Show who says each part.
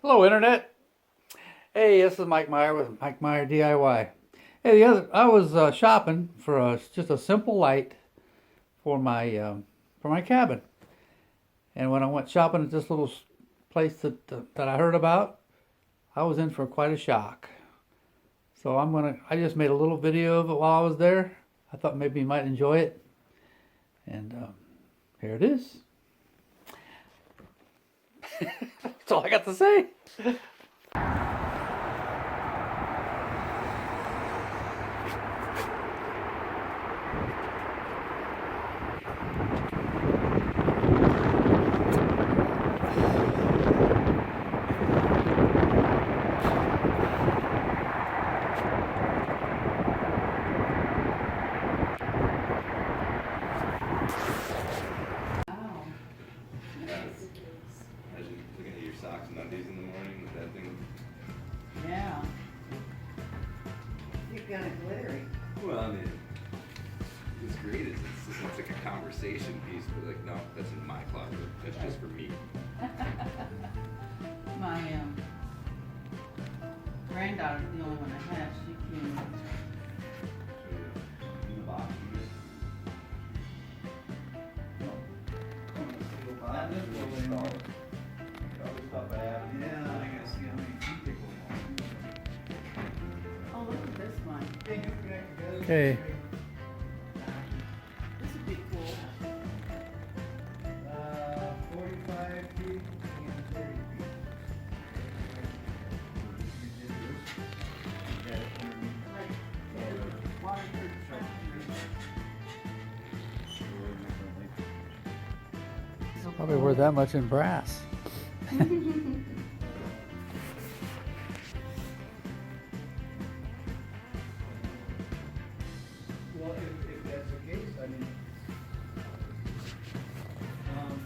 Speaker 1: Hello, Internet. Hey, this is Mike Meier with Mike Meier DIY. Hey, I was shopping for just a simple light for my cabin, and when I went shopping at this little place that I heard about, I was in for quite a shock. So I just made a little video of it while I was there. I thought maybe you might enjoy it, and here it is. That's all I got to say.
Speaker 2: Wow.
Speaker 3: Yes. Imagine looking at your socks and undies in the morning with that thing.
Speaker 2: Yeah. You're kind of glittery.
Speaker 3: Well, I mean, what's great is it's like a conversation piece, but like, no, that's in my closet. That's just for me.
Speaker 2: My granddaughter's the only one I have. She can.
Speaker 3: So, in the box. Yeah, I gotta see how many feet they go
Speaker 2: Oh, look at this one.
Speaker 1: Okay.
Speaker 2: This would be cool.
Speaker 4: 45 feet and 30 feet.
Speaker 2: Like, Waterford.
Speaker 1: Probably worth that much in brass.
Speaker 4: Well, if that's the case, I mean, um,